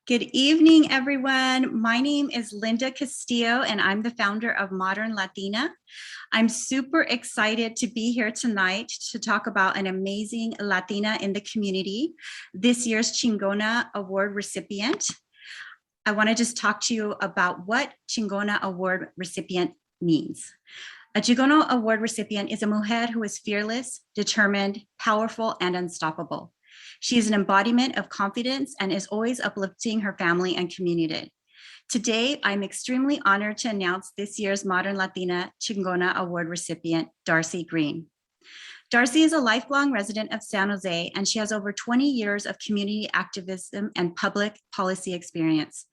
Good evening, everyone. My name is Linda Castillo, and I'm the founder of Modern Latina. I'm super excited to be here tonight to talk about an amazing Latina in the community, this year's Chingona Award recipient. I want to just talk to you about what Chingona Award recipient means. A Chingona Award recipient is a mujer who is fearless, determined, powerful, and unstoppable. She is an embodiment of confidence and is always uplifting her family and community. Today, I'm extremely honored to announce this year's Modern Latina Chingona Award recipient, Darcie Green. Darcie is a lifelong resident of San Jose, and she has over 20 years of community activism and public policy experience.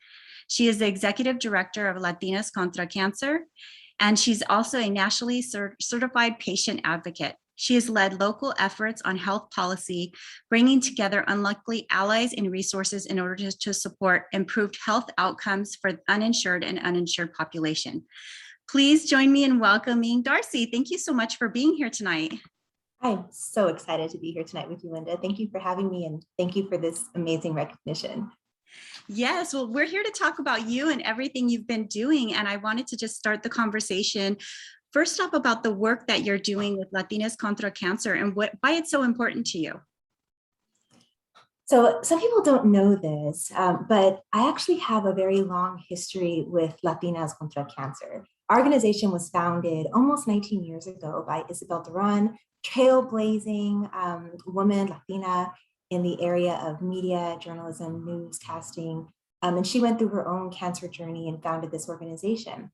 She is the executive director of Latinas Contra Cancer, and she's also a nationally certified patient advocate. She has led local efforts on health policy, bringing together unlikely allies and resources in order to support improved health outcomes for uninsured and uninsured population. Please join me in welcoming Darcie. Thank you so much for being here tonight. I'm so excited to be here tonight with you, Linda. Thank you for having me, and thank you for this amazing recognition. Yes, well, we're here to talk about you and everything you've been doing, and I wanted to just start the conversation first off about the work that you're doing with Latinas Contra Cancer and why it's so important to you. So some people don't know this, but I actually have a very long history with Latinas Contra Cancer. Our organization was founded almost 19 years ago by Isabel Duran, trailblazing woman, Latina, in the area of media, journalism, newscasting. And she went through her own cancer journey and founded this organization.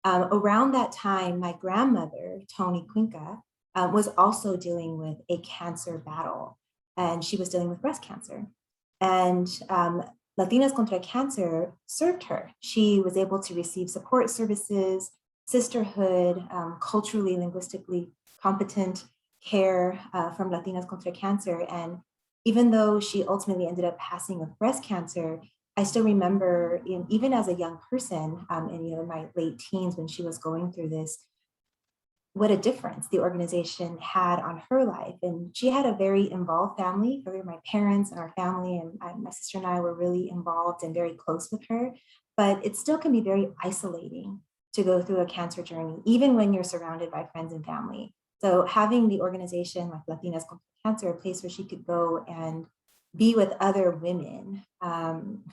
Around that time, my grandmother, Tony Cuenca, was also dealing with a cancer battle, and she was dealing with breast cancer. And Latinas Contra Cancer served her. She was able to receive support services, sisterhood, culturally, linguistically competent care from Latinas Contra Cancer. And even though she ultimately ended up passing of breast cancer, I still remember, even as a young person, in my late teens when she was going through this, what a difference the organization had on her life. And she had a very involved family. My parents and our family and my sister and I were really involved and very close with her. But it still can be very isolating to go through a cancer journey, even when you're surrounded by friends and family. So having the organization like Latinas Contra Cancer, a place where she could go and be with other women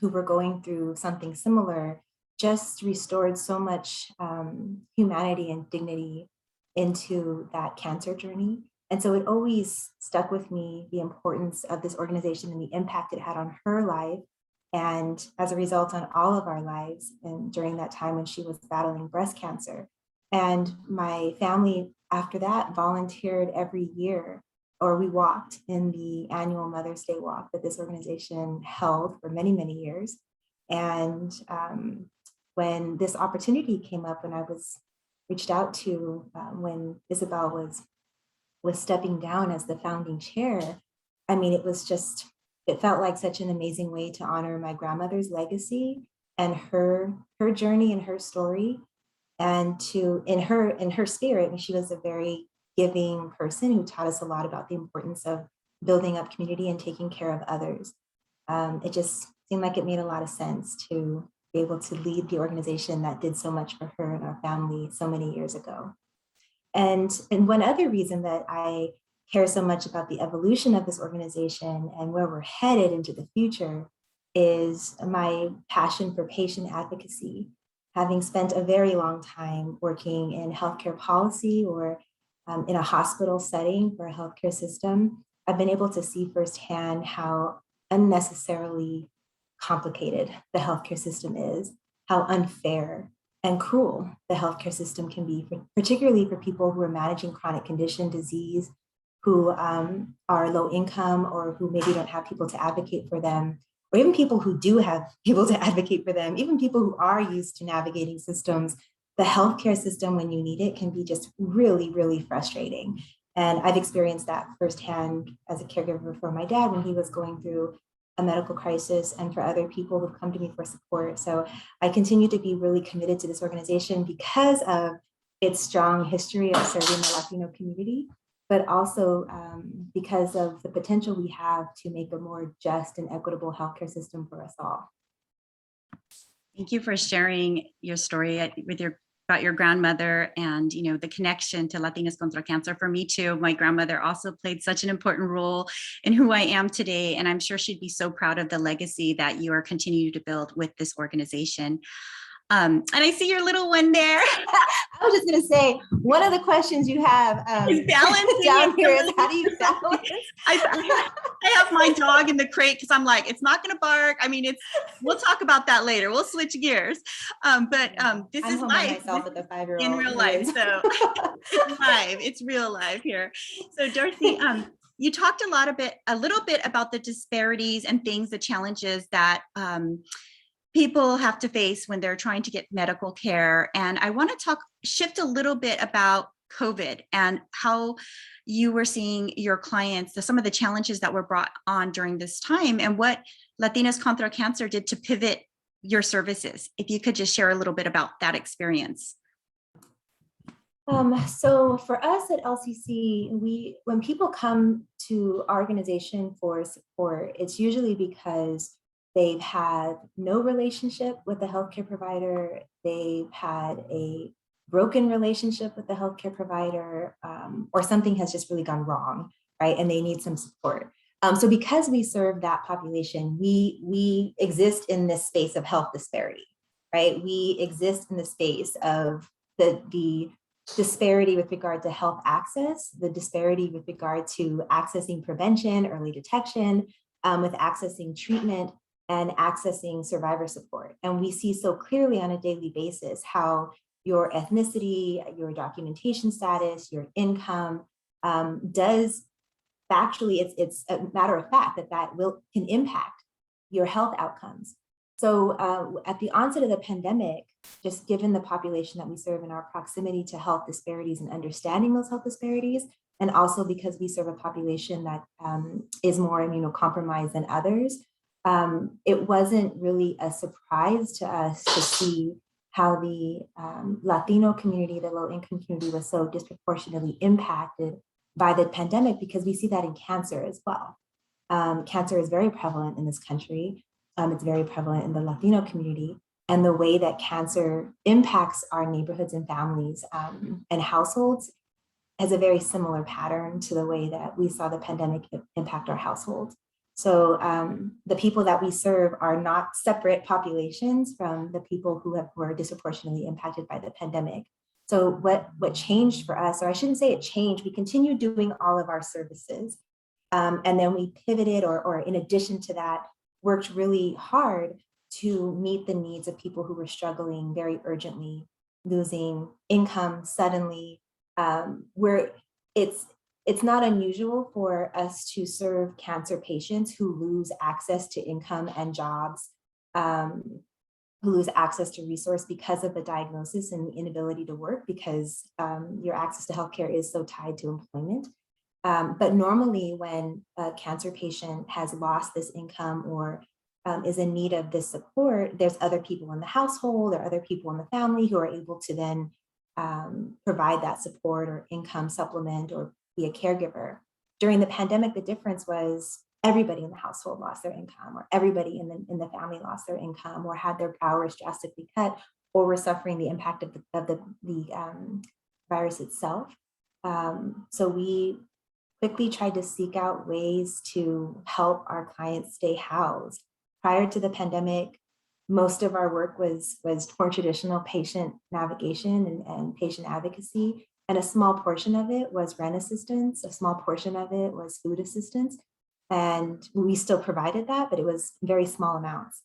who were going through something similar, just restored so much humanity and dignity into that cancer journey. And so it always stuck with me, the importance of this organization and the impact it had on her life, and as a result on all of our lives, and during that time when she was battling breast cancer. And my family after that volunteered every year, or we walked in the annual Mother's Day walk that this organization held for many, many years. And when this opportunity came up, when I was reached out to, when Isabel was stepping down as the founding chair, I mean, it felt like such an amazing way to honor my grandmother's legacy and her journey and her story. And in her spirit, and she was a very giving person who taught us a lot about the importance of building up community and taking care of others. It just seemed like it made a lot of sense to be able to lead the organization that did so much for her and our family so many years ago. And one other reason that I care so much about the evolution of this organization and where we're headed into the future is my passion for patient advocacy. Having spent a very long time working in healthcare policy or in a hospital setting for a healthcare system, I've been able to see firsthand how unnecessarily complicated the healthcare system is, how unfair and cruel the healthcare system can be, particularly for people who are managing chronic condition, disease, who are low income or who maybe don't have people to advocate for them, or even people who do have people to advocate for them, even people who are used to navigating systems. The healthcare system, when you need it, can be just really, really frustrating. And I've experienced that firsthand as a caregiver for my dad when he was going through a medical crisis, and for other people who've come to me for support. So I continue to be really committed to this organization because of its strong history of serving the Latino community, but also because of the potential we have to make a more just and equitable healthcare system for us all. Thank you for sharing your story with about your grandmother and, you know, the connection to Latinas Contra Cancer. For me too, my grandmother also played such an important role in who I am today. And I'm sure she'd be so proud of the legacy that you are continuing to build with this organization. And I see your little one there. I was just going to say, one of the questions you have down here is, how do you balance? I have my dog in the crate because I'm like, it's not going to bark. I mean, we'll talk about that later. We'll switch gears. This is life. Myself with the 5-year-old in real life. So it's live. It's real life here. So Darcie, you talked a little bit about the disparities and things, the challenges that people have to face when they're trying to get medical care. And I want to shift a little bit about COVID and how you were seeing your clients, some of the challenges that were brought on during this time, and what Latinas Contra Cancer did to pivot your services. If you could just share a little bit about that experience. So for us at LCC, when people come to our organization for support, it's usually because they've had no relationship with the healthcare provider. They've had a broken relationship with the healthcare provider, or something has just really gone wrong, right? And they need some support. So because we serve that population, we exist in this space of health disparity, right? We exist in the space of the disparity with regard to health access, the disparity with regard to accessing prevention, early detection, with accessing treatment, and accessing survivor support. And we see so clearly on a daily basis how your ethnicity, your documentation status, your income does factually, it's a matter of fact that can impact your health outcomes. So at the onset of the pandemic, just given the population that we serve and our proximity to health disparities and understanding those health disparities, and also because we serve a population that is more immunocompromised than others, it wasn't really a surprise to us to see how the Latino community, the low-income community, was so disproportionately impacted by the pandemic, because we see that in cancer as well. Cancer is very prevalent in this country. It's very prevalent in the Latino community, and the way that cancer impacts our neighborhoods and families and households has a very similar pattern to the way that we saw the pandemic impact our households. So the people that we serve are not separate populations from the people who were disproportionately impacted by the pandemic. So what changed for us, or I shouldn't say it changed, we continued doing all of our services. And then we pivoted, or in addition to that, worked really hard to meet the needs of people who were struggling very urgently, losing income suddenly, where it's not unusual for us to serve cancer patients who lose access to income and jobs, who lose access to resource because of the diagnosis and the inability to work, because your access to healthcare is so tied to employment. But normally when a cancer patient has lost this income or is in need of this support, there's other people in the household or other people in the family who are able to then provide that support or income supplement or be a caregiver. During the pandemic, the difference was everybody in the household lost their income, or everybody in the family lost their income, or had their hours drastically cut, or were suffering the impact of the virus itself. So we quickly tried to seek out ways to help our clients stay housed. Prior to the pandemic, most of our work was more traditional patient navigation and patient advocacy. And a small portion of it was rent assistance. A small portion of it was food assistance. And we still provided that, but it was very small amounts.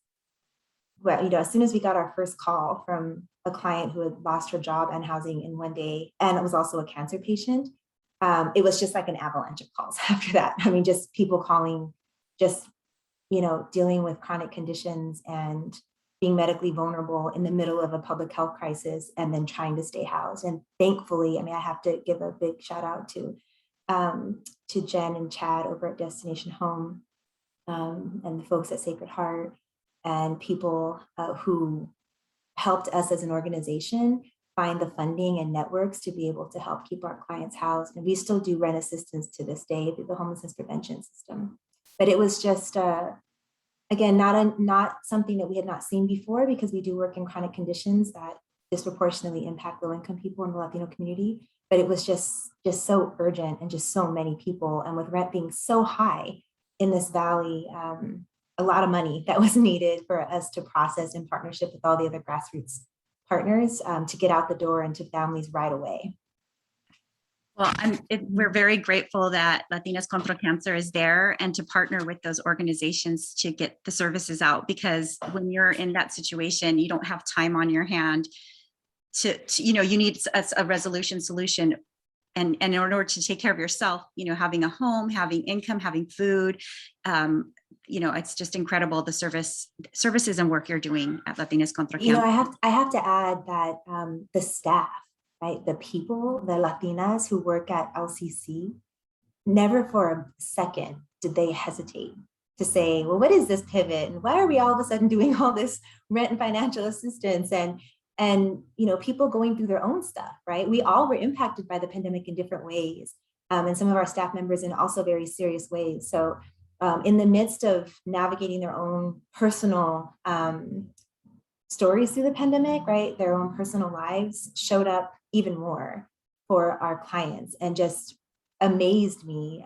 Well, as soon as we got our first call from a client who had lost her job and housing in one day, and it was also a cancer patient, it was just like an avalanche of calls after that. I mean, just people calling, just, dealing with chronic conditions and being medically vulnerable in the middle of a public health crisis, and then trying to stay housed. And thankfully, I have to give a big shout out to Jen and Chad over at Destination Home, and the folks at Sacred Heart, and people who helped us as an organization find the funding and networks to be able to help keep our clients housed. And we still do rent assistance to this day through the homelessness prevention system. But it was just again, not something that we had not seen before, because we do work in chronic conditions that disproportionately impact low-income people in the Latino community. But it was just so urgent, and just so many people, and with rent being so high in this valley, a lot of money that was needed for us to process in partnership with all the other grassroots partners to get out the door into families right away. Well, we're very grateful that Latinas Contra Cancer is there, and to partner with those organizations to get the services out, because when you're in that situation, you don't have time on your hand to you need a resolution solution. And in order to take care of yourself, having a home, having income, having food, it's just incredible, the services and work you're doing at Latinas Contra Cancer. I have to add that the staff, right, the people, the Latinas who work at LCC, never for a second did they hesitate to say, well, what is this pivot? And why are we all of a sudden doing all this rent and financial assistance? And people going through their own stuff, right? We all were impacted by the pandemic in different ways, and some of our staff members in also very serious ways. So in the midst of navigating their own personal stories through the pandemic, right, their own personal lives showed up even more for our clients, and just amazed me.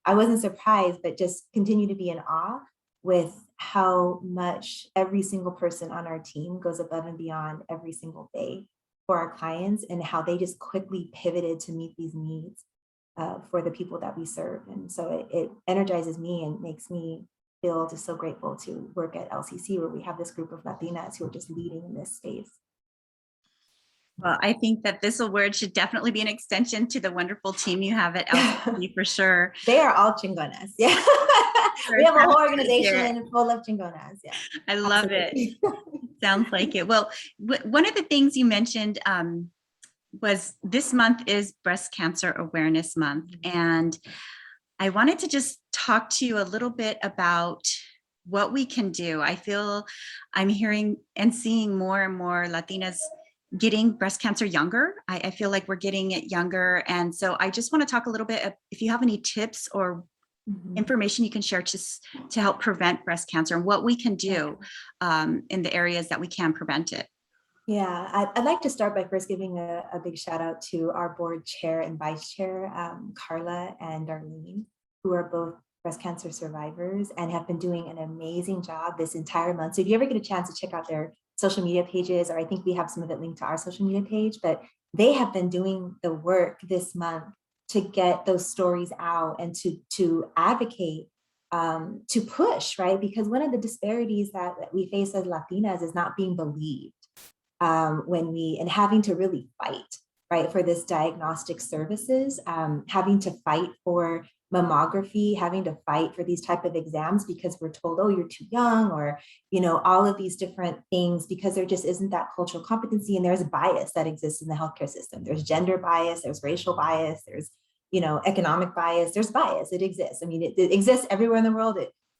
I wasn't surprised, but just continue to be in awe with how much every single person on our team goes above and beyond every single day for our clients, and how they just quickly pivoted to meet these needs for the people that we serve. And so it energizes me and makes me feel just so grateful to work at LCC, where we have this group of Latinas who are just leading in this space. Well, I think that this award should definitely be an extension to the wonderful team you have at LCC for sure. They are all Chingonas. Yeah. We have a whole organization full of Chingonas. Yeah. I love it. Sounds like it. Well, one of the things you mentioned was this month is Breast Cancer Awareness Month. And I wanted to just talk to you a little bit about what we can do. I feel I'm hearing and seeing more and more Latinas getting breast cancer younger. I feel like we're getting it younger. And so I just want to talk a little bit, if you have any tips or information you can share just to help prevent breast cancer, and what we can do in the areas that we can prevent it. Yeah, I'd like to start by first giving a big shout out to our board chair and vice chair, Carla and Darlene, who are both breast cancer survivors and have been doing an amazing job this entire month. So if you ever get a chance to check out their social media pages, or I think we have some of it linked to our social media page, but they have been doing the work this month to get those stories out and to advocate, to push, right? Because one of the disparities that we face as Latinas is not being believed and having to really fight, right, for this diagnostic services, having to fight for mammography, having to fight for these type of exams because we're told, oh, you're too young, or, all of these different things, because there just isn't that cultural competency. And there's a bias that exists in the healthcare system. There's gender bias, there's racial bias, there's, economic bias, there's bias, it exists. I mean, it exists everywhere in the world.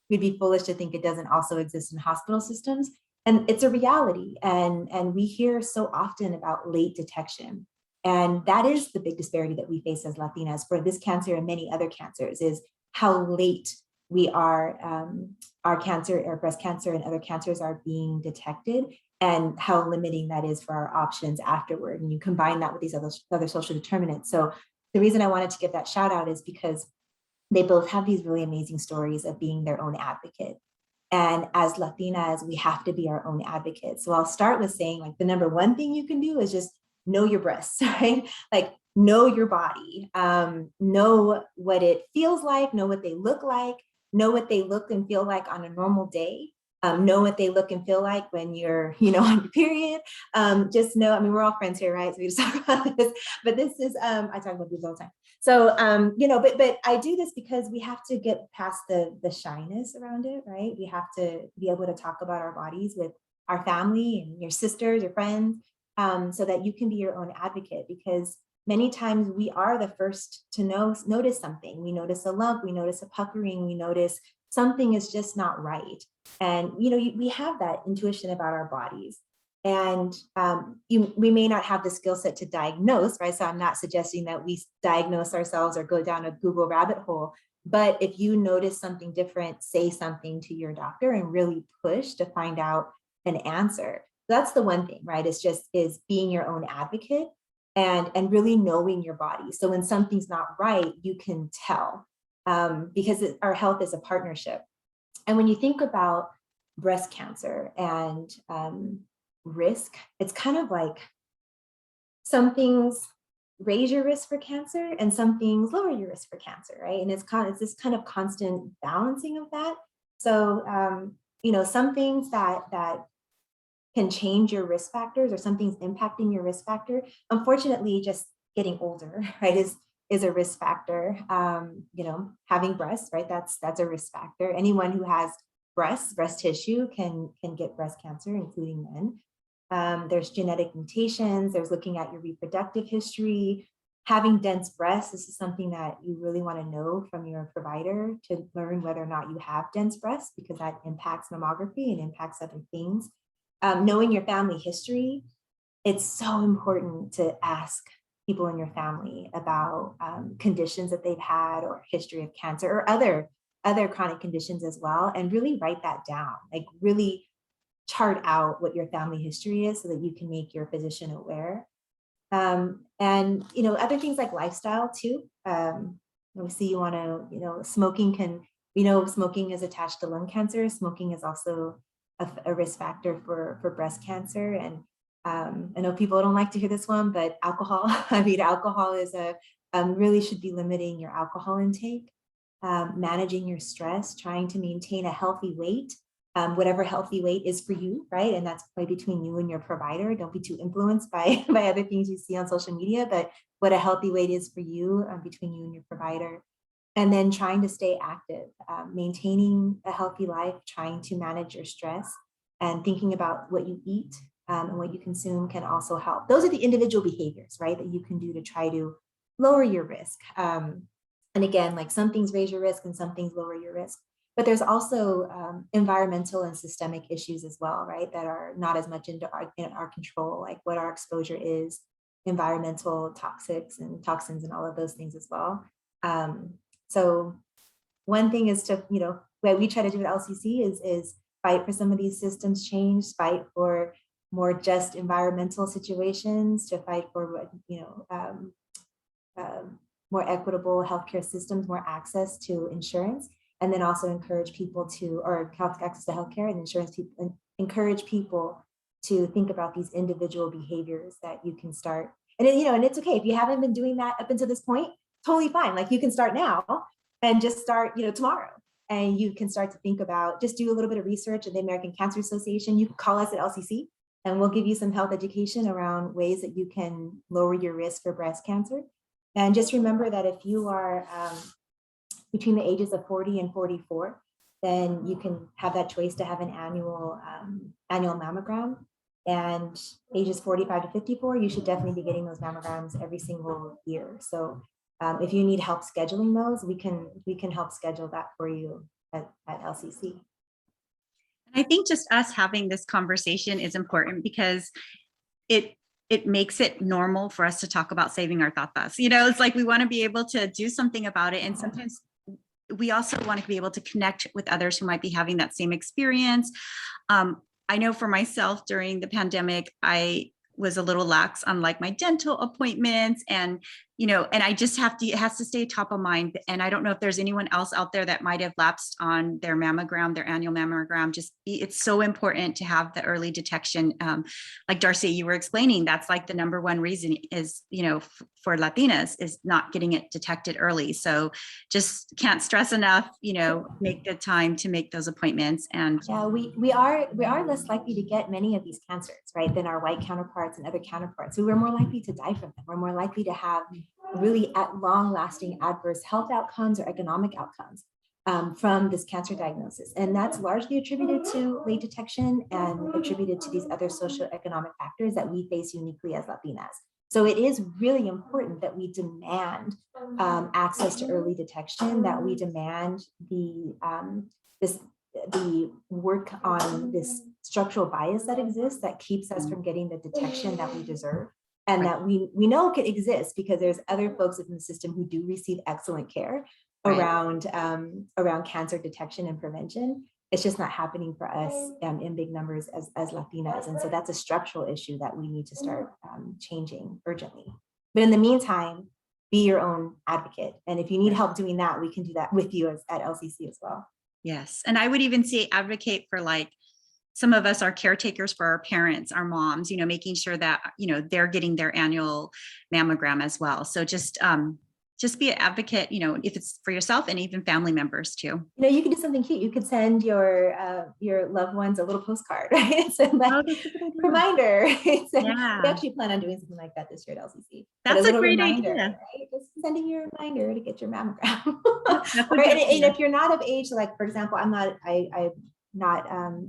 We'd be foolish to think it doesn't also exist in hospital systems. And it's a reality. And we hear so often about late detection. And that is the big disparity that we face as Latinas for this cancer and many other cancers, is how late we are, our cancer, our breast cancer and other cancers are being detected, and how limiting that is for our options afterward. And you combine that with these other social determinants. So the reason I wanted to give that shout out is because they both have these really amazing stories of being their own advocate. And as Latinas, we have to be our own advocates. So I'll start with saying, like, the number one thing you can do is just know your breasts, right? Like, know your body, know what it feels like, know what they look like, know what they look and feel like on a normal day, know what they look and feel like when you're, on your period. Just know, I mean, we're all friends here, right? So we just talk about this, but this is, I talk about this all the time. So, but I do this because we have to get past the shyness around it, right? We have to be able to talk about our bodies with our family and your sisters, your friends, so that you can be your own advocate, because many times we are the first to notice something. We notice a lump, we notice a puckering, we notice something is just not right. And, we have that intuition about our bodies. And we may not have the skill set to diagnose, right? So I'm not suggesting that we diagnose ourselves or go down a Google rabbit hole, But if you notice something different, say something to your doctor and really push to find out an answer. That's the one thing, right? Is being your own advocate and really knowing your body. So when something's not right, you can tell, because our health is a partnership. And when you think about breast cancer and risk, it's kind of like some things raise your risk for cancer and some things lower your risk for cancer, right? And it's this kind of constant balancing of that. So, some things that can change your risk factors, or something's impacting your risk factor. Unfortunately, just getting older, right, is a risk factor. Having breasts, right, that's a risk factor. Anyone who has breast tissue can get breast cancer, including men. There's genetic mutations. There's looking at your reproductive history. Having dense breasts, this is something that you really want to know from your provider to learn whether or not you have dense breasts, because that impacts mammography and impacts other things. Knowing your family history, it's so important to ask people in your family about conditions that they've had, or history of cancer, or other chronic conditions as well, and really write that down. Like, really chart out what your family history is so that you can make your physician aware. And other things like lifestyle too. Obviously, you want to, smoking smoking is attached to lung cancer. Smoking is also a risk factor for breast cancer. And I know people don't like to hear this one, but alcohol. Alcohol is really should be limiting your alcohol intake, managing your stress, trying to maintain a healthy weight, whatever healthy weight is for you, right? And that's probably between you and your provider. Don't be too influenced by other things you see on social media, but what a healthy weight is for you, between you and your provider. And then trying to stay active, maintaining a healthy life, trying to manage your stress, and thinking about what you eat and what you consume can also help. Those are the individual behaviors, right, that you can do to try to lower your risk. And again, like, some things raise your risk and some things lower your risk. But there's also environmental and systemic issues as well, right, that are not as much in our control, like what our exposure is, environmental toxics and toxins and all of those things as well. So one thing is to, what we try to do at LCC is fight for some of these systems change, fight for more just environmental situations, to fight for, more equitable healthcare systems, more access to insurance, and then also encourage people to, or access to healthcare and insurance, people, encourage people to think about these individual behaviors that you can start. And and it's okay if you haven't been doing that up until this point, totally fine. Like, you can start now and just start, tomorrow. And you can start to think about, just do a little bit of research at the American Cancer Association. You can call us at LCC and we'll give you some health education around ways that you can lower your risk for breast cancer. And just remember that if you are between the ages of 40 and 44, then you can have that choice to have an annual mammogram. And ages 45 to 54, you should definitely be getting those mammograms every single year. So if you need help scheduling those, we can help schedule that for you at LCC. I think just us having this conversation is important, because it makes it normal for us to talk about saving our tatas. It's like, we want to be able to do something about it. And sometimes we also want to be able to connect with others who might be having that same experience. I know for myself, during the pandemic, I was a little lax on, like, my dental appointments, and and I just it has to stay top of mind. And I don't know if there's anyone else out there that might have lapsed on their mammogram, their annual mammogram. It's so important to have the early detection. Like Darcie, you were explaining, that's like the number one reason is, for Latinas, is not getting it detected early. So just can't stress enough, make the time to make those appointments. And yeah, we are less likely to get many of these cancers, right, than our white counterparts and other counterparts. So we're more likely to die from them. We're more likely to have really long-lasting adverse health outcomes or economic outcomes from this cancer diagnosis. And that's largely attributed to late detection and attributed to these other socioeconomic factors that we face uniquely as Latinas. So it is really important that we demand access to early detection, that we demand the work on this structural bias that exists that keeps us from getting the detection that we deserve, and that we know can exist, because there's other folks in the system who do receive excellent care. Right. around cancer detection and prevention. It's just not happening for us in big numbers as Latinas. And so that's a structural issue that we need to start changing urgently. But in the meantime, be your own advocate. And if you need help doing that, we can do that with you at LCC as well. Yes. And I would even say advocate for, like, some of us are caretakers for our parents, our moms, you know, making sure that, you know, they're getting their annual mammogram as well. So just be an advocate, you know, if it's for yourself and even family members too. You know, you can do something cute. You could send your loved ones a little postcard, right? So like reminder. We actually plan on doing something like that this year at LCC. That's a great reminder, idea. Right? Just sending you a reminder to get your mammogram. Right? And if you're not of age, like for example, I'm not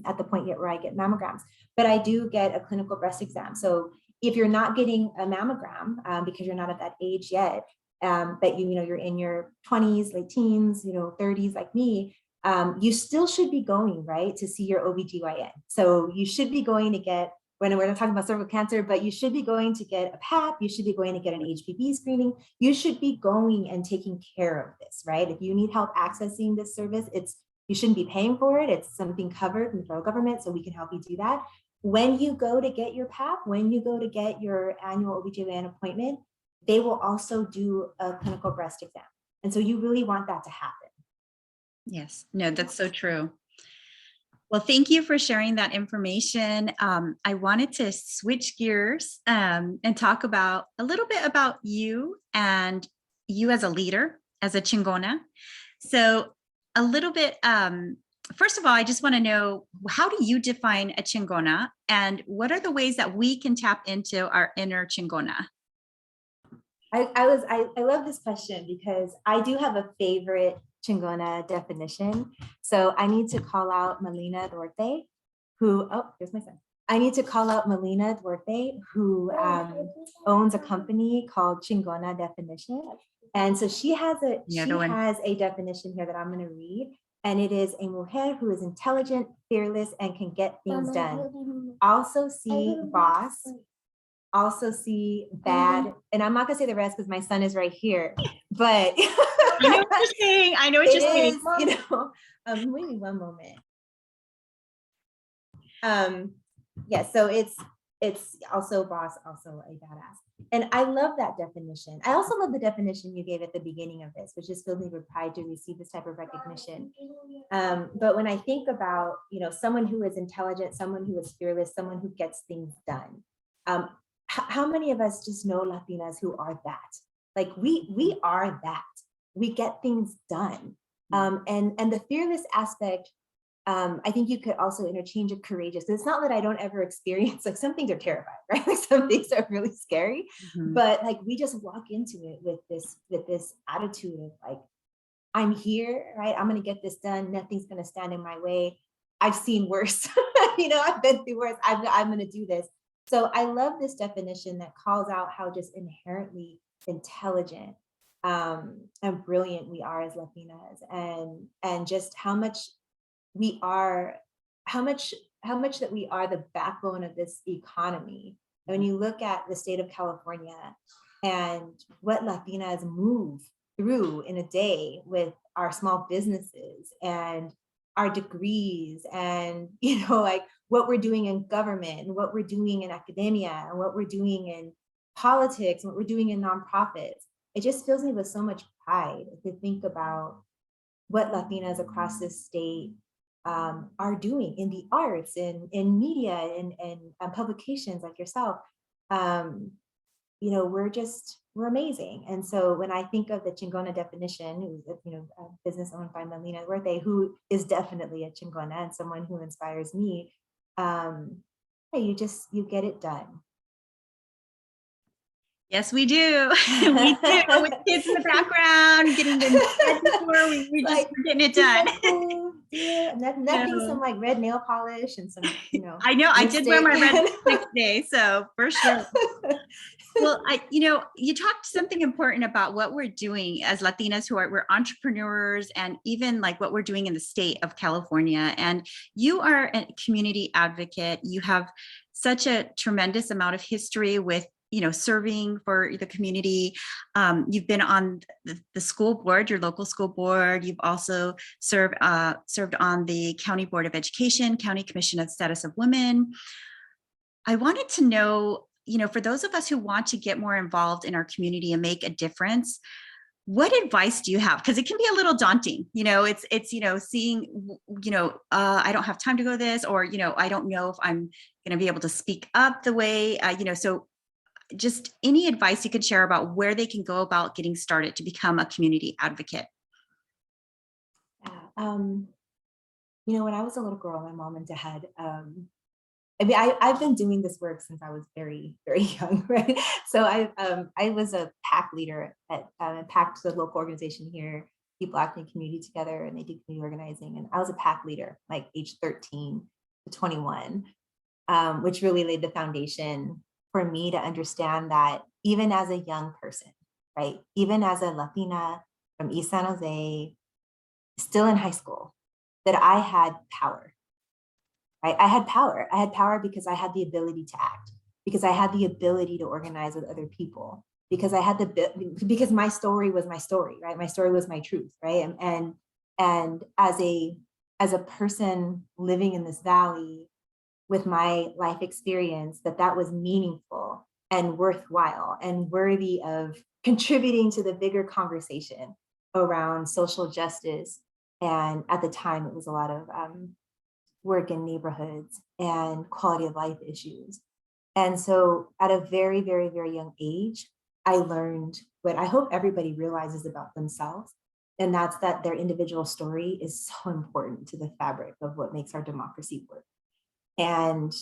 at the point yet where I get mammograms, but I do get a clinical breast exam. So if you're not getting a mammogram because you're not at that age yet, but you know, you're in your 20s, late teens, you know, 30s like me, you still should be going, right, to see your OBGYN. So you should be going to get, when we're not talking about cervical cancer, but you should be going to get a PAP, you should be going to get an HPV screening, you should be going and taking care of this, right? If you need help accessing this service, you shouldn't be paying for it. It's something covered in the federal government, so we can help you do that. When you go to get your PAP, when you go to get your annual OBGYN appointment, they will also do a clinical breast exam. And so you really want that to happen. Yes, no, that's so true. Well, thank you for sharing that information. I wanted to switch gears and talk about a little bit about you and you as a leader, as a Chingona. So a little bit, first of all, I just want to know, how do you define a Chingona, and what are the ways that we can tap into our inner Chingona? I love this question because I do have a favorite Chingona definition. So I need to call out Melina Duarte, who, oh, there's my son. I need to call out Melina Duarte, who owns a company called Chingona Definition. And so she has a definition here that I'm going to read. And it is a mujer who is intelligent, fearless, and can get things done. Also see boss. Also see bad, and I'm not gonna say the rest because my son is right here, but I know what you're saying. I know what you're saying. You know, wait me one moment. Yeah, so it's also boss, also a badass. And I love that definition. I also love the definition you gave at the beginning of this, which is filled me with pride to receive this type of recognition. But when I think about, you know, someone who is intelligent, someone who is fearless, someone who gets things done, how many of us just know Latinas who are that? Like we are that. We get things dings and the fearless aspect, I think you could also interchange it courageous. It's not that I don't ever experience, like some things are terrifying, right? Like some things are really scary, but like we just walk into it with this attitude of like, I'm here, right? I'm gonna get this done. Nothing's gonna stand in my way. I've seen worse, you know, I've been through worse. I'm gonna do this. So I love this definition that calls out how just inherently intelligent and brilliant we are as Latinas, and just how much we are, how much that we are the backbone of this economy. And when you look at the state of California and what Latinas move through in a day with our small businesses and our degrees and, you know, like what we're doing in government and what we're doing in academia and what we're doing in politics and what we're doing in nonprofits, it just fills me with so much pride to think about what Latinas across this state are doing in the arts, in media, and publications like yourself. You know, we're amazing. And so when I think of the Chingona definition, who's, you know, a business owned by Melina Duarte, who is definitely a Chingona and someone who inspires me, you get it done. Yes, we do. We do, with kids in the background, getting them before we're getting it done. Nothing, some like red nail polish and some, you know. I know, I did wear my red lipstick today, so for sure. Well, you know, you talked something important about what we're doing as Latinas we're entrepreneurs, and even like what we're doing in the state of California. And you are a community advocate. You have such a tremendous amount of history with, serving for the community. You've been on the school board, your local school board. You've also served on the County Board of Education, County Commission on Status of Women. I wanted to know, for those of us who want to get more involved in our community and make a difference, what advice do you have? Because it can be a little daunting, it's seeing, I don't have time to go to this, or, I don't know if I'm going to be able to speak up the way, so just any advice you could share about where they can go about getting started to become a community advocate. Yeah, when I was a little girl, my mom and dad, I've been doing this work since I was very, very young, right? So I was a PAC leader at PAC, the local organization here, keep Black and community together, and they do community organizing. And I was a PAC leader, like age 13 to 21, which really laid the foundation for me to understand that even as a young person, right? Even as a Latina from East San Jose, still in high school, that I had power. Right? I had power. I had power because I had the ability to act, because I had the ability to organize with other people, because because my story was my story, right? My story was my truth, right? And as a person living in this valley with my life experience, that was meaningful and worthwhile and worthy of contributing to the bigger conversation around social justice. And at the time, it was a lot of work in neighborhoods and quality of life issues. And so at a very, very, very young age, I learned what I hope everybody realizes about themselves. And that's that their individual story is so important to the fabric of what makes our democracy work. And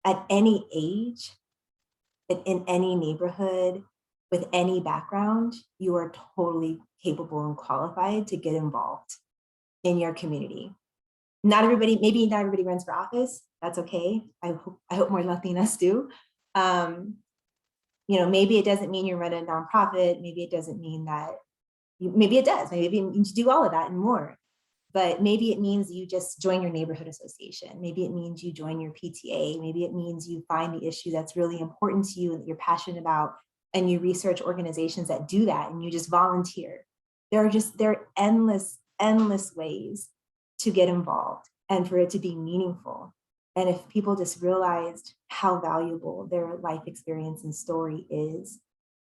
at any age, in any neighborhood, with any background, you are totally capable and qualified to get involved in your community. Maybe not everybody runs for office. That's okay. I hope more Latinas do. Maybe it doesn't mean you're running a nonprofit. Maybe it doesn't mean that, maybe it does. Maybe it means you do all of that and more. But maybe it means you just join your neighborhood association. Maybe it means you join your PTA. Maybe it means you find the issue that's really important to you and that you're passionate about, and you research organizations that do that, and you just volunteer. There are endless ways to get involved and for it to be meaningful. And if people just realized how valuable their life experience and story is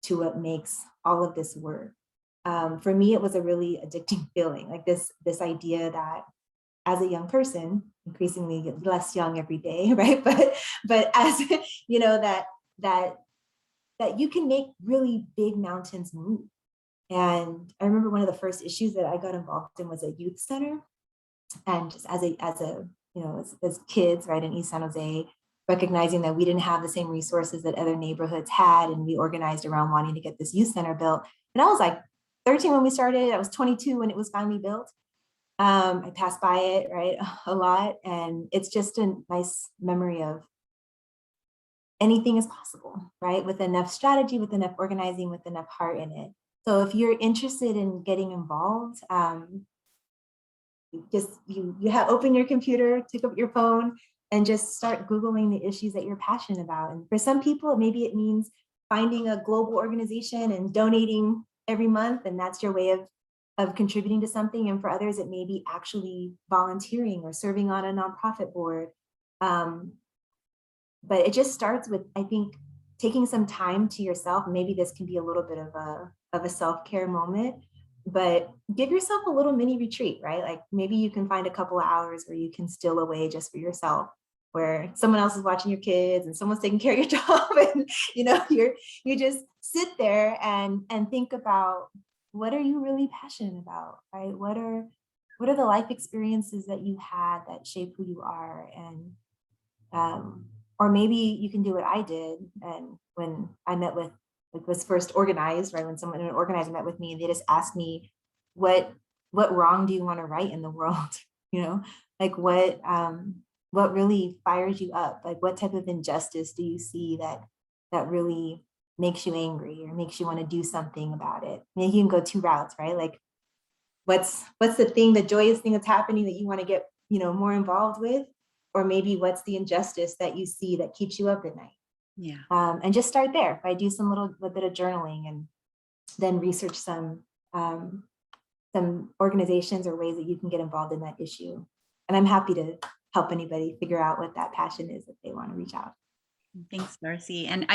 to what makes all of this work. For me, it was a really addicting feeling, like this idea that as a young person, increasingly less young every day, right? But as that you can make really big mountains move. And I remember one of the first issues that I got involved in was a youth center. And just as kids, right, in East San Jose, recognizing that we didn't have the same resources that other neighborhoods had, and we organized around wanting to get this youth center built. And I was like 13 when we started. I was 22 when it was finally built. I passed by it, right, a lot, and it's just a nice memory of anything is possible, right, with enough strategy, with enough organizing, with enough heart in it. So if you're interested in getting involved, open your computer, pick up your phone, and just start Googling the issues that you're passionate about. And for some people, maybe it means finding a global organization and donating every month, and that's your way of contributing to something. And for others, it may be actually volunteering or serving on a nonprofit board. But it just starts with, I think, taking some time to yourself. Maybe this can be a little bit of a self-care moment, but give yourself a little mini retreat, right? Like maybe you can find a couple of hours where you can steal away just for yourself, where someone else is watching your kids and someone's taking care of your job, and you just sit there and think about, what are you really passionate about, right? What are the life experiences that you had that shape who you are? And or maybe you can do what I did, and when I met with, was first organized, right? When an organizer met with me, and they just asked me, what wrong do you want to right in the world? Like what really fires you up? Like what type of injustice do you see that really makes you angry or makes you want to do something about it? I mean, you can go two routes, right? Like what's the joyous thing that's happening that you want to get, more involved with? Or maybe what's the injustice that you see that keeps you up at night? Yeah. And just start there by do some little bit of journaling, and then research some organizations or ways that you can get involved in that issue. And I'm happy to help anybody figure out what that passion is if they want to reach out. Thanks, Darcie. And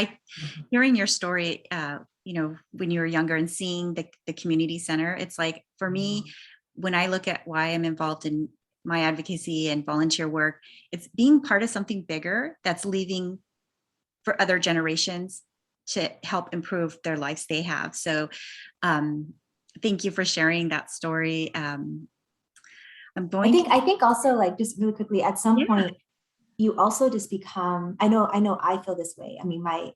hearing your story, when you were younger and seeing the community center, it's like, for me, when I look at why I'm involved in my advocacy and volunteer work, it's being part of something bigger that's leaving for other generations to help improve their lives they have. So thank you for sharing that story. I think also, like, just really quickly, at some point, you also just become, I know I feel this way. I mean, I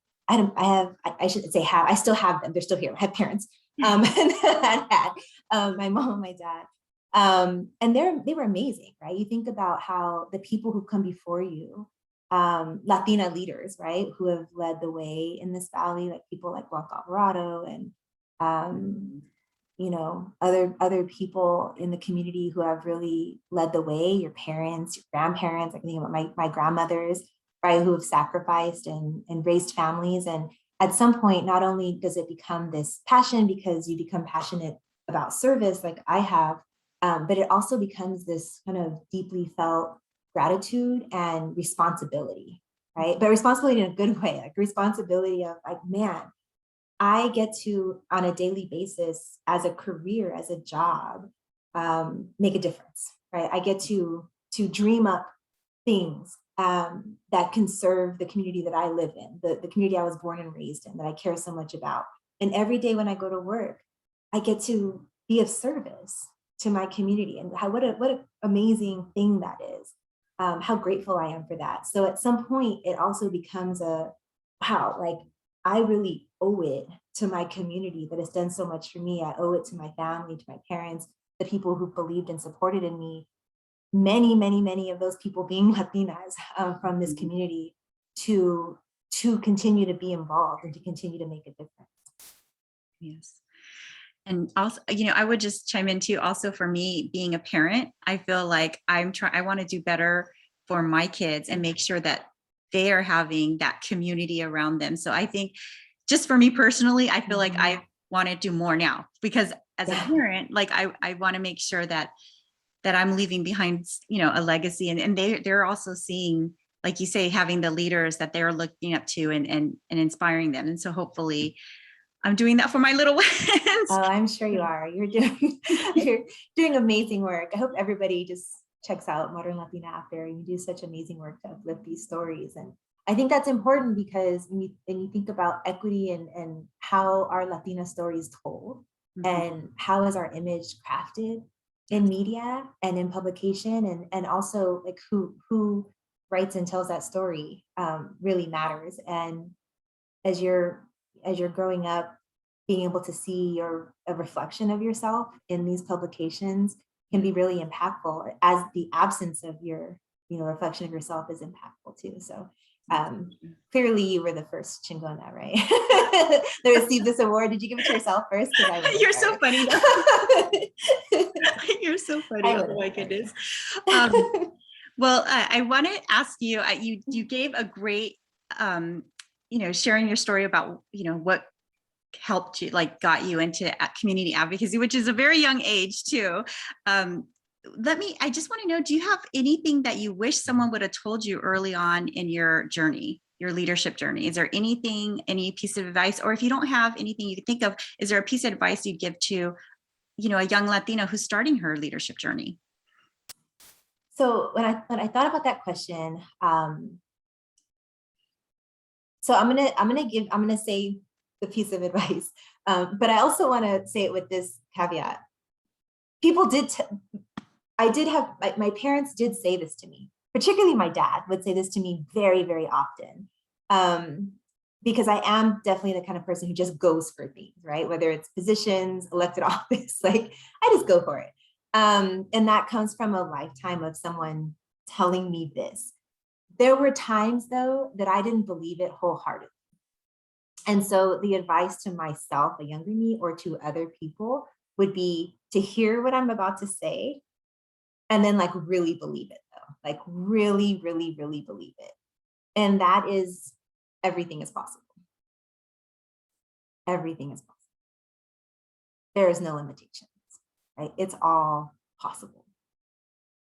shouldn't say have, I still have them. They're still here. I have parents, and I had my mom and my dad. And they were amazing, right? You think about how the people who come before you, Latina leaders, right, who have led the way in this valley, like people like Juan Alvarado and other people in the community who have really led the way, your parents, your grandparents. I can think about my grandmothers, right, who have sacrificed and raised families. And at some point, not only does it become this passion because you become passionate about service like I have, but it also becomes this kind of deeply felt gratitude and responsibility, right? But responsibility in a good way, like responsibility of like, man, I get to, on a daily basis, as a career, as a job, make a difference, right? I get to dream up things that can serve the community that I live in, the community I was born and raised in, that I care so much about. And every day when I go to work, I get to be of service to my community. And what an amazing thing that is. How grateful I am for that. So at some point, it also becomes wow, like, I really owe it to my community that has done so much for me. I owe it to my family, to my parents, the people who believed and supported in me. Many, many, many of those people being Latinas from this community to continue to be involved and to continue to make a difference. Yes. And also, I would just chime in too, also for me being a parent, I feel like I want to do better for my kids and make sure that they are having that community around them. So I think just for me personally, I feel like I want to do more now, because as a parent, like I want to make sure that I'm leaving behind, a legacy, and they're also seeing, like you say, having the leaders that they're looking up to and inspiring them. And so hopefully I'm doing that for my little ones. Oh, I'm sure you are. You're doing amazing work. I hope everybody just checks out Modern Latina after. You do such amazing work to uplift these stories. And I think that's important because when you think about equity and how our Latina story is told, and how is our image crafted in media and in publication, and also like who writes and tells that story really matters. And as you're growing up, being able to see a reflection of yourself in these publications can be really impactful, as the absence of your reflection of yourself is impactful too. So clearly you were the first Chingona, right? To receive this award. Did you give it to yourself first? You're so funny. You're so funny. Oh my goodness. Well, I want to ask you, you gave a great, sharing your story about, what helped you, like got you into community advocacy, which is a very young age too. I just want to know, do you have anything that you wish someone would have told you early on in your journey, your leadership journey? Is there anything, any piece of advice, or if you don't have anything you can think of, is there a piece of advice you'd give to, a young Latina who's starting her leadership journey? So when I thought about that question, so I'm gonna say the piece of advice, but I also want to say it with this caveat. My parents did say this to me, particularly my dad would say this to me very, very often, because I am definitely the kind of person who just goes for things, right? Whether it's positions, elected office, like I just go for it. And that comes from a lifetime of someone telling me this. There were times though that I didn't believe it wholeheartedly. And so the advice to myself, a younger me, or to other people would be to hear what I'm about to say and then like really believe it though, like really, really, really believe it. And that is everything is possible. Everything is possible. There is no limitations, right? It's all possible.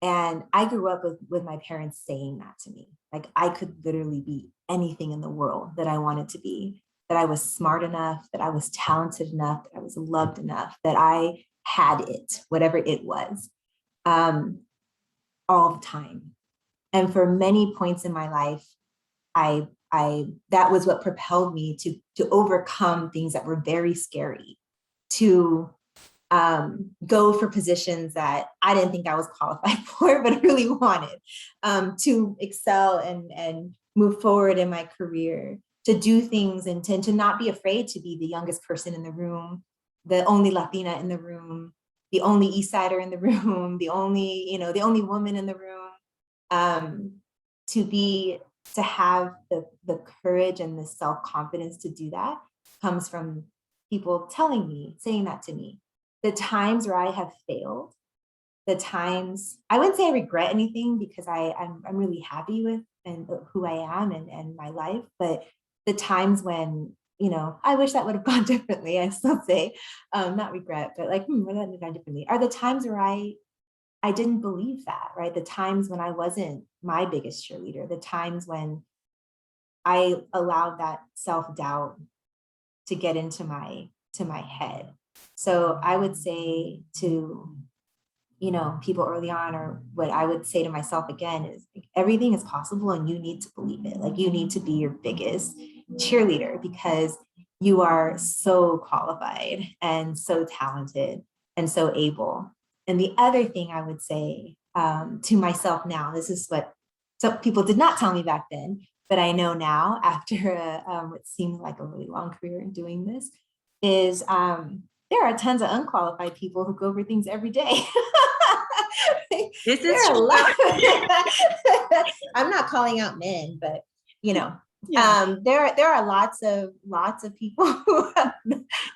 And I grew up with my parents saying that to me. Like, I could literally be anything in the world that I wanted to be, that I was smart enough, that I was talented enough, that I was loved enough, that I had it, whatever it was, all the time. And for many points in my life, that was what propelled me to overcome things that were very scary, to go for positions that I didn't think I was qualified for, but really wanted, to excel and move forward in my career, to do things and to not be afraid to be the youngest person in the room, the only Latina in the room, the only East Sider in the room, the only woman in the room, to have the courage and the self-confidence to do that comes from people saying that to me. The times where I have failed, the times, I wouldn't say I regret anything, because I'm really happy with and who I am and my life, but the times when, I wish that would have gone differently, I still say, not regret, but like, what would have gone differently, are the times where I didn't believe that, right? The times when I wasn't my biggest cheerleader, the times when I allowed that self-doubt to get into my head. So I would say to, people early on, or what I would say to myself again, is like, everything is possible and you need to believe it. Like, you need to be your biggest cheerleader, because you are so qualified and so talented and so able. And the other thing I would say to myself now, this is what some people did not tell me back then, but I know now after what seemed like a really long career in doing this, is there are tons of unqualified people who go for things every day. This is true. I'm not calling out men, but Yeah. there are lots of people who are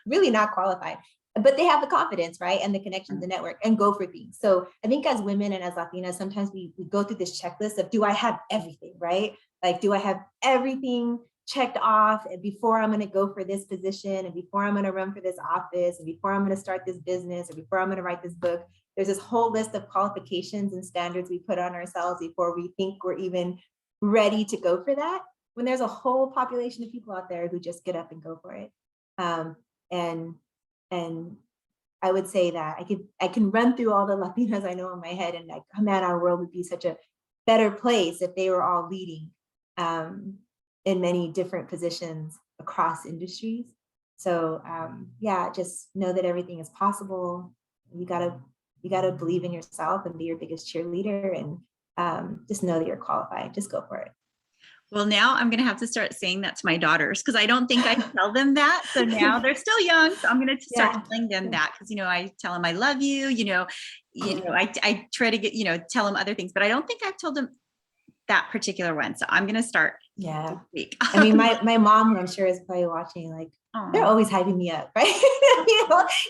really not qualified, but they have the confidence, right? And the connections, the network, and go for things. So I think as women and as Latinas, sometimes we go through this checklist of, do I have everything, right? Like, do I have everything checked off and before I'm going to go for this position, and before I'm going to run for this office, and before I'm going to start this business, or before I'm going to write this book? There's this whole list of qualifications and standards we put on ourselves before we think we're even ready to go for that, when there's a whole population of people out there who just get up and go for it. And I would say that I can run through all the Latinas I know in my head, and like, oh man, our world would be such a better place if they were all leading in many different positions across industries. So yeah, just know that everything is possible. You gotta believe in yourself and be your biggest cheerleader, and just know that you're qualified. Just go for it. Well, now I'm going to have to start saying that to my daughters, because I don't think I tell them that. So now they're still young. So I'm going to start telling them that, because, I tell them I love you, I try to get, tell them other things, but I don't think I've told them that particular one. So I'm going to start. Yeah. This week. I mean, my mom, who I'm sure is probably watching, like, they're always hyping me up, right?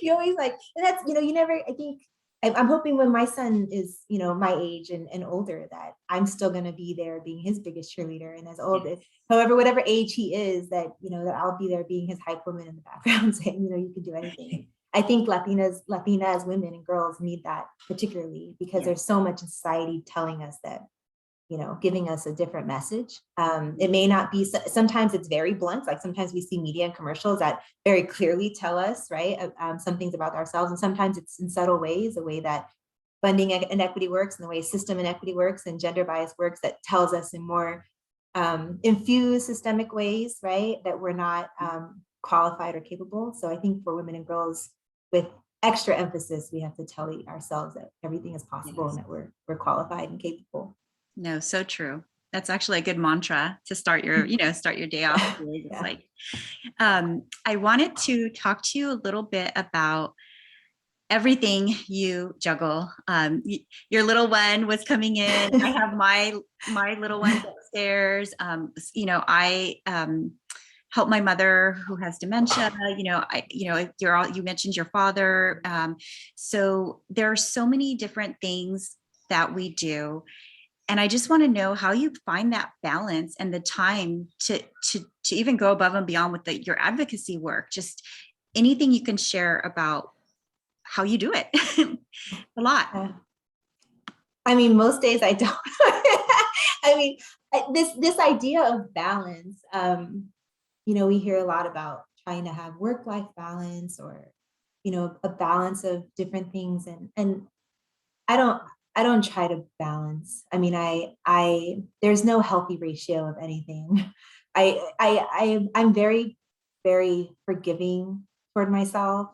You always like, and that's, you never, I think, I'm hoping when my son is, my age and older, that I'm still going to be there being his biggest cheerleader. And as old, however, whatever age he is, that, that I'll be there being his hype woman in the background saying, you can do anything. I think Latinas, women and girls need that particularly, because there's so much in society telling us that, giving us a different message. It may not be, sometimes it's very blunt. Like, sometimes we see media and commercials that very clearly tell us, right, some things about ourselves. And sometimes it's in subtle ways, the way that funding inequity works, and the way system inequity works and gender bias works, that tells us in more infused systemic ways, right, that we're not qualified or capable. So I think for women and girls, with extra emphasis, we have to tell ourselves that everything is possible, and that we're qualified and capable. No, so true. That's actually a good mantra to start your, start your day off. It's like, I wanted to talk to you a little bit about everything you juggle. Your little one was coming in. I have my little one upstairs. I help my mother who has dementia. You mentioned your father. So there are so many different things that we do. And I just want to know how you find that balance and the time to even go above and beyond with your advocacy work. Just anything you can share about how you do it. A lot. I mean, most days I don't. I mean, this idea of balance, we hear a lot about trying to have work-life balance, or, a balance of different things. And I don't try to balance. I mean, there's no healthy ratio of anything. I'm very, very forgiving toward myself.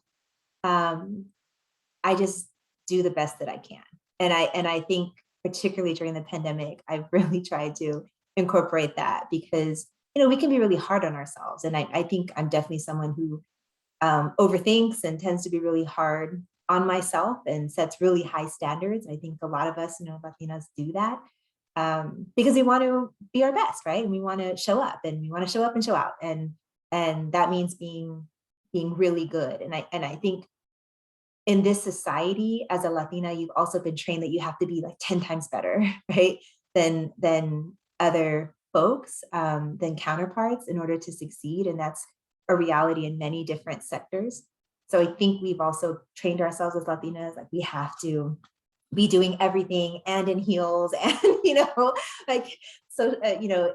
I just do the best that I can. And I think particularly during the pandemic, I've really tried to incorporate that, because, we can be really hard on ourselves. And I think I'm definitely someone who overthinks and tends to be really hard on myself and sets really high standards. I think a lot of us, Latinas do that because we want to be our best, right? And we want to show up, and we want to show up and show out. And that means being really good. And I think in this society, as a Latina, you've also been trained that you have to be like 10 times better, right, than other folks, than counterparts, in order to succeed. And that's a reality in many different sectors. So I think we've also trained ourselves as Latinas, like we have to be doing everything and in heels and,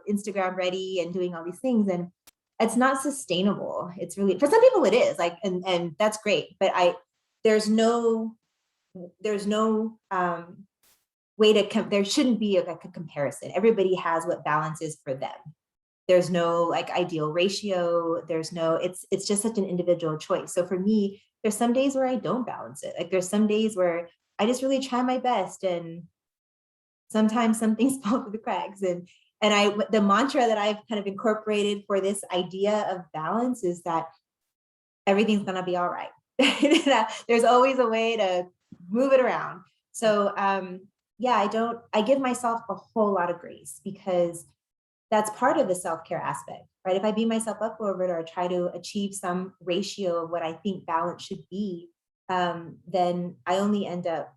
Instagram ready and doing all these things. And it's not sustainable. It's really, for some people it is, like, and that's great. But there's no way to there shouldn't be a comparison. Everybody has what balance is for them. There's no like ideal ratio. There's no, it's just such an individual choice. So for me, there's some days where I don't balance it. Like there's some days where I just really try my best, and sometimes some things fall through the cracks. And the mantra that I've kind of incorporated for this idea of balance is that everything's gonna be all right. There's always a way to move it around. So I give myself a whole lot of grace, because that's part of the self-care aspect, right? If I beat myself up over it or try to achieve some ratio of what I think balance should be, then I only end up,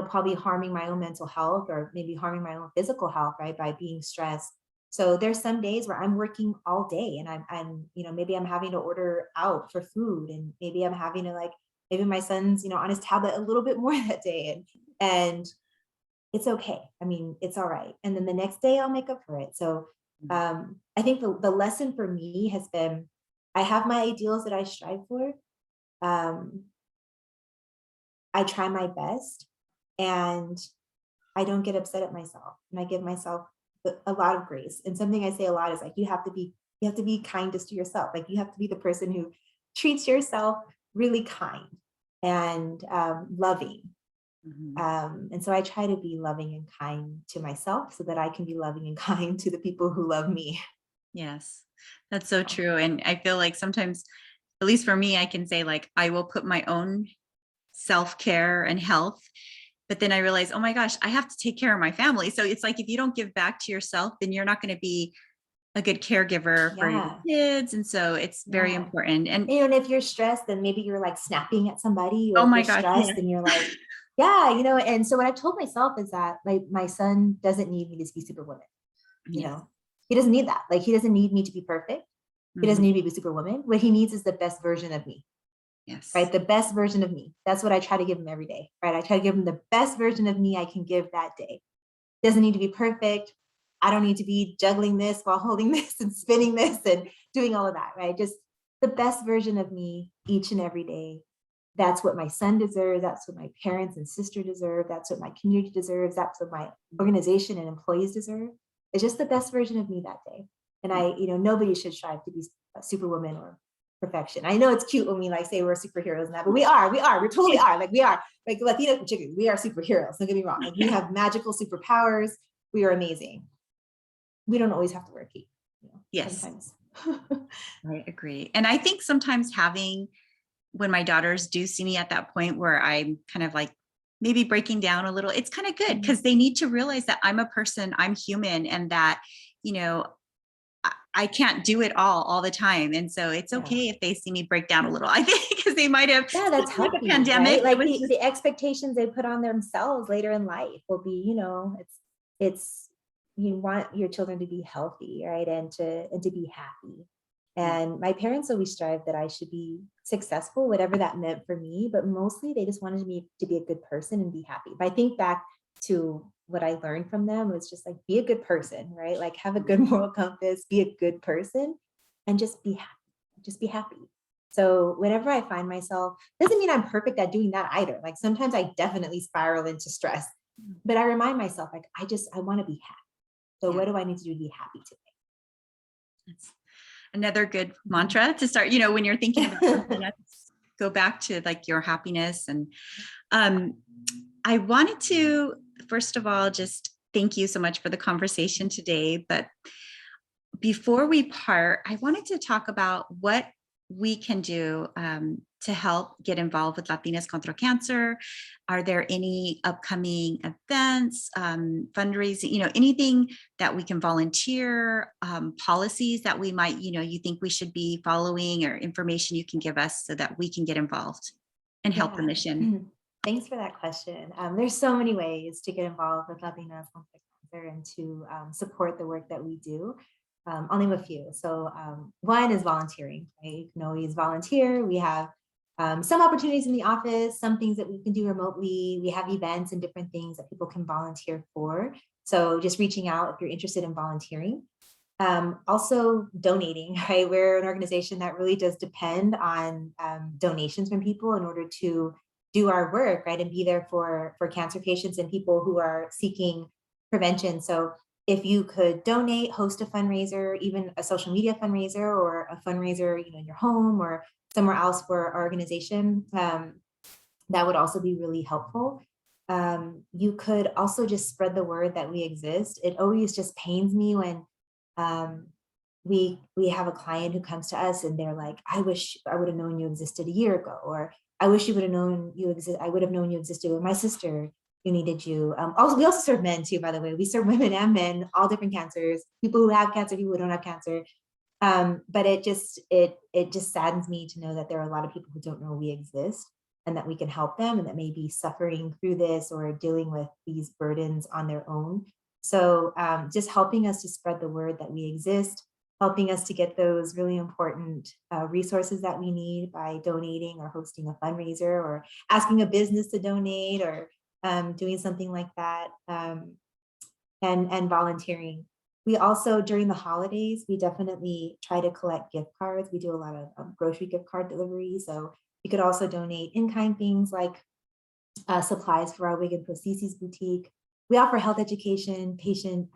probably harming my own mental health, or maybe harming my own physical health, right, by being stressed. So there's some days where I'm working all day, and I'm maybe I'm having to order out for food, and maybe I'm having to maybe my son's, on his tablet a little bit more that day, and it's okay. I mean, it's all right. And then the next day I'll make up for it. So I think the lesson for me has been, I have my ideals that I strive for. I try my best, and I don't get upset at myself, and I give myself a lot of grace. And something I say a lot is like, you have to be kindest to yourself. Like you have to be the person who treats yourself really kind and loving. And so I try to be loving and kind to myself, so that I can be loving and kind to the people who love me. Yes, that's so true. And I feel like sometimes, at least for me, I can say like, I will put my own self-care and health, but then I realize, oh my gosh, I have to take care of my family. So it's like, if you don't give back to yourself, then you're not going to be a good caregiver for your kids. And so it's very important. And if you're stressed, then maybe you're like snapping at somebody, or oh my if you're gosh, stressed, then you're like, and so what I've told myself is that my son doesn't need me to be superwoman. He doesn't need that. Like he doesn't need me to be perfect. He doesn't need me to be superwoman. What he needs is the best version of me. Yes. Right. The best version of me. That's what I try to give him every day. Right. I try to give him the best version of me I can give that day. Doesn't need to be perfect. I don't need to be juggling this while holding this and spinning this and doing all of that. Right. Just the best version of me each and every day. That's what my son deserves. That's what my parents and sister deserve. That's what my community deserves. That's what my organization and employees deserve. It's just the best version of me that day. And nobody should strive to be a superwoman or perfection. I know it's cute when we say we're superheroes and that, but we totally are. Like we are, like Latina chickens, we are superheroes. Don't get me wrong. Like we have magical superpowers. We are amazing. We don't always have to wear a cape. Yes, sometimes. I agree. And I think sometimes when my daughters do see me at that point where I'm kind of like maybe breaking down a little, it's kind of good, because they need to realize that I'm a person, I'm human, and that, I can't do it all the time. And so it's okay if they see me break down a little, I think, because they might have, that's healthy, the pandemic, right? Like the expectations they put on themselves later in life will be, it's, you want your children to be healthy, right? And to be happy. And my parents always strived that I should be successful, whatever that meant for me, but mostly they just wanted me to be a good person and be happy. But I think back to what I learned from them was just like, be a good person, right? Like have a good moral compass, be a good person, and just be happy, just be happy. So whenever I find myself, doesn't mean I'm perfect at doing that either. Like sometimes I definitely spiral into stress, but I remind myself like, I want to be happy. So what do I need to do to be happy today? That's another good mantra to start, you know, when you're thinking about something else, go back to like your happiness. And I wanted to, first of all, just thank you so much for the conversation today. But before we part, I wanted to talk about what we can do to help get involved with Latinas Contra Cancer. Are there any upcoming events, fundraising, you know, anything that we can volunteer, policies that we might, you know, you think we should be following, or information you can give us so that we can get involved and help the mission? Thanks for that question. There's so many ways to get involved with Latinas Contra Cancer and to support the work that we do. I'll name a few. So one is volunteering, right? You can always volunteer. We have some opportunities in the office, some things that we can do remotely. We have events and different things that people can volunteer for. So just reaching out if you're interested in volunteering. Also donating, right? We're an organization that really does depend on donations from people in order to do our work, right? And be there for cancer patients and people who are seeking prevention. So if you could donate, host a fundraiser, even a social media fundraiser or a fundraiser, you know, in your home or somewhere else for our organization, that would also be really helpful. You could also just spread the word that we exist. It always just pains me when we have a client who comes to us and they're like, I wish I would have known you existed a year ago, or I wish you would have known you exist. I would have known you existed with my sister. Who needed you. We also serve men too, by the way. We serve women and men, all different cancers, people who have cancer, people who don't have cancer. But it just saddens me to know that there are a lot of people who don't know we exist and that we can help them and that may be suffering through this or dealing with these burdens on their own. So just helping us to spread the word that we exist, helping us to get those really important resources that we need by donating or hosting a fundraiser or asking a business to donate or doing something like that, and volunteering. We also, during the holidays, we definitely try to collect gift cards. We do a lot of grocery gift card delivery. So you could also donate in-kind things like supplies for our wig and prostheses boutique. We offer health education, patient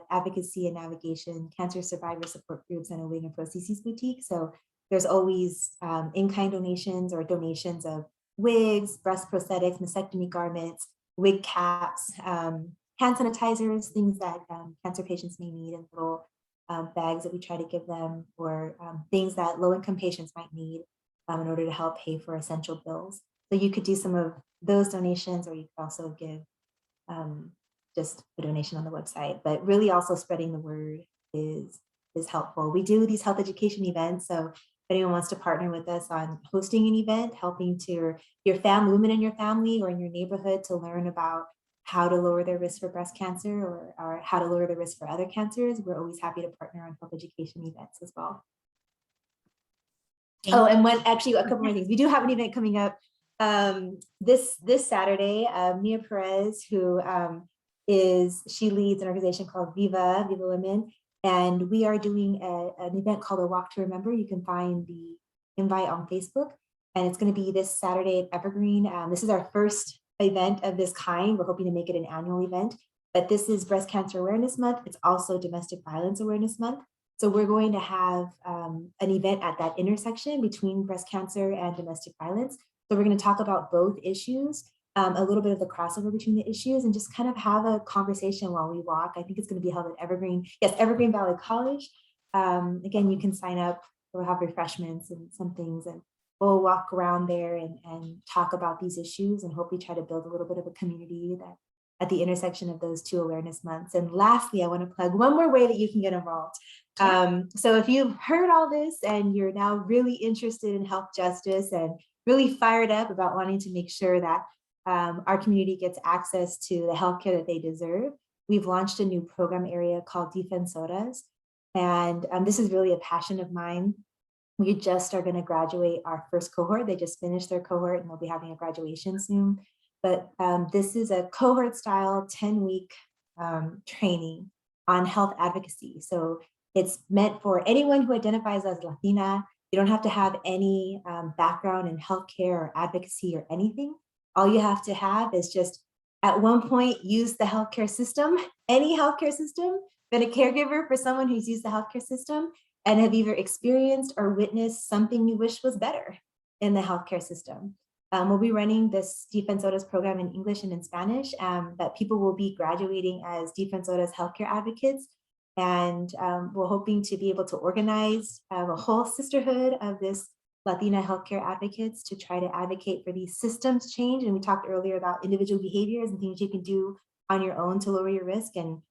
advocacy and navigation, cancer survivor support groups, and a wig and prostheses boutique. So there's always in-kind donations or donations of wigs, breast prosthetics, mastectomy garments, wig caps, hand sanitizers, things that cancer patients may need in little bags that we try to give them, or things that low-income patients might need in order to help pay for essential bills. So you could do some of those donations, or you could also give just a donation on the website, but really also spreading the word is helpful. We do these health education events, so if anyone wants to partner with us on hosting an event, helping to your family, women in your family or in your neighborhood to learn about how to lower their risk for breast cancer or how to lower the risk for other cancers, we're always happy to partner on health education events as well. And actually a couple more things. We do have an event coming up this Saturday. Mia Perez, who she leads an organization called Viva Women. And we are doing an event called A Walk to Remember. You can find the invite on Facebook. And it's going to be this Saturday at Evergreen. This is our first event of this kind. We're hoping to make it an annual event. But this is Breast Cancer Awareness Month. It's also Domestic Violence Awareness Month. So we're going to have an event at that intersection between breast cancer and domestic violence. So we're going to talk about both issues, a little bit of the crossover between the issues, and just kind of have a conversation while we walk. I think it's going to be held at Evergreen Valley College. Again, you can sign up. We'll have refreshments and some things, and we'll walk around there and talk about these issues and hopefully try to build a little bit of a community that at the intersection of those two awareness months. And lastly, I want to plug one more way that you can get involved. So if you've heard all this and you're now really interested in health justice and really fired up about wanting to make sure that our community gets access to the healthcare that they deserve, we've launched a new program area called Defensoras. And this is really a passion of mine. We just are going to graduate our first cohort. They just finished their cohort and they'll be having a graduation soon. But this is a cohort style 10-week training on health advocacy. So it's meant for anyone who identifies as Latina. You don't have to have any background in healthcare or advocacy or anything. All you have to have is just at one point use the healthcare system, any healthcare system, been a caregiver for someone who's used the healthcare system, and have either experienced or witnessed something you wish was better in the healthcare system. We'll be running this Defensoras program in English and in Spanish, that people will be graduating as Defensoras healthcare advocates. And we're hoping to be able to organize a whole sisterhood of this Latina healthcare advocates to try to advocate for these systems change. And we talked earlier about individual behaviors and things you can do on your own to lower your risk and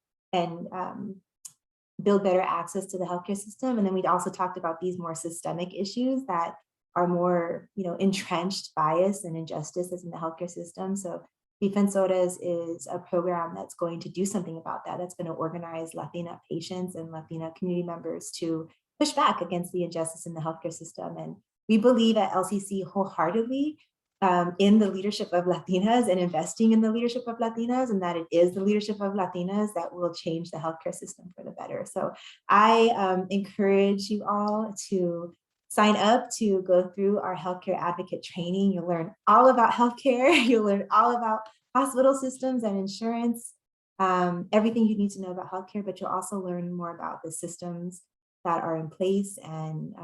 build better access to the healthcare system. And then we'd also talked about these more systemic issues that are more, entrenched bias and injustices in the healthcare system. So Defensoras is a program that's going to do something about that. That's going to organize Latina patients and Latina community members to push back against the injustice in the healthcare system. And we believe at LCC wholeheartedly in the leadership of Latinas and investing in the leadership of Latinas, and that it is the leadership of Latinas that will change the healthcare system for the better. So I encourage you all to sign up to go through our healthcare advocate training. You'll learn all about healthcare. You'll learn all about hospital systems and insurance, everything you need to know about healthcare, but you'll also learn more about the systems that are in place and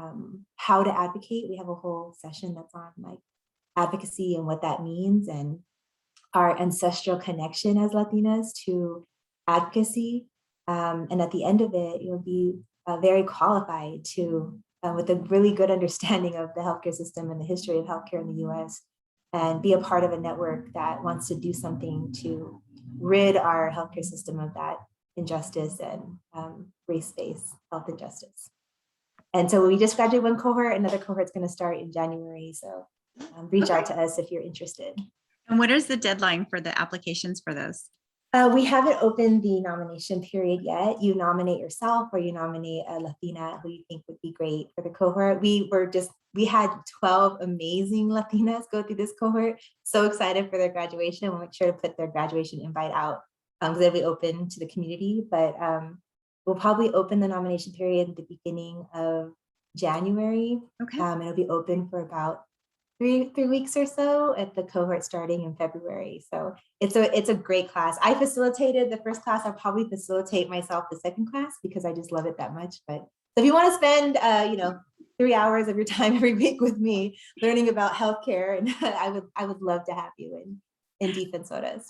how to advocate. We have a whole session that's on like advocacy and what that means and our ancestral connection as Latinas to advocacy. And at the end of it, you'll be very qualified to, with a really good understanding of the healthcare system and the history of healthcare in the US, and be a part of a network that wants to do something to rid our healthcare system of that injustice and race-based health injustice. And so we just graduated one cohort, another cohort's going to start in January. So reach out to us if you're interested. And what is the deadline for the applications for those? We haven't opened the nomination period yet. You nominate yourself or you nominate a Latina who you think would be great for the cohort. We had 12 amazing Latinas go through this cohort. So excited for their graduation. We'll make sure to put their graduation invite out because they'll be open to the community. But we'll probably open the nomination period at the beginning of January. Okay. It'll be open for about three weeks or so, at the cohort starting in February. So it's a great class. I facilitated the first class. I'll probably facilitate myself the second class because I just love it that much. But so if you want to spend 3 hours of your time every week with me learning about healthcare, and I would love to have you in Defensoras.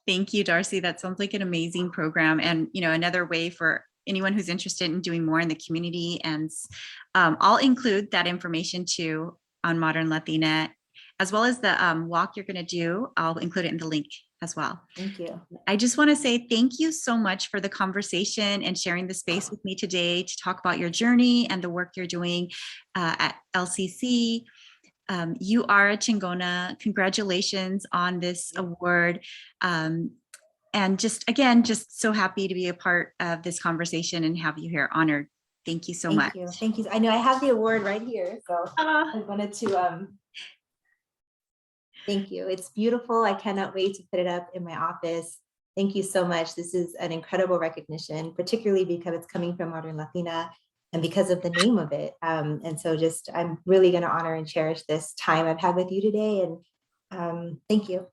Thank you, Darcie. That sounds like an amazing program, and another way for anyone who's interested in doing more in the community. And I'll include that information too on Modern Latina, as well as the walk you're going to do. I'll include it in the link as well. Thank you. I just want to say thank you so much for the conversation and sharing the space with me today to talk about your journey and the work you're doing at LCC. You are a Chingona. Congratulations on this award. And just so happy to be a part of this conversation and have you here. Honored. Thank you so much. Thank you. I know I have the award right here. So I wanted to thank you. It's beautiful. I cannot wait to put it up in my office. Thank you so much. This is an incredible recognition, particularly because it's coming from Modern Latina and because of the name of it. And so I'm really going to honor and cherish this time I've had with you today. And thank you.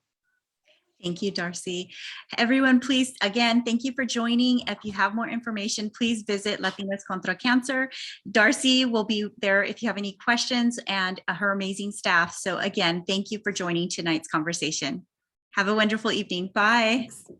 Thank you, Darcie. Everyone, please, again, thank you for joining. If you have more information, please visit Latinas Contra Cancer. Darcie will be there if you have any questions, and her amazing staff. So again, thank you for joining tonight's conversation. Have a wonderful evening. Bye. Thanks.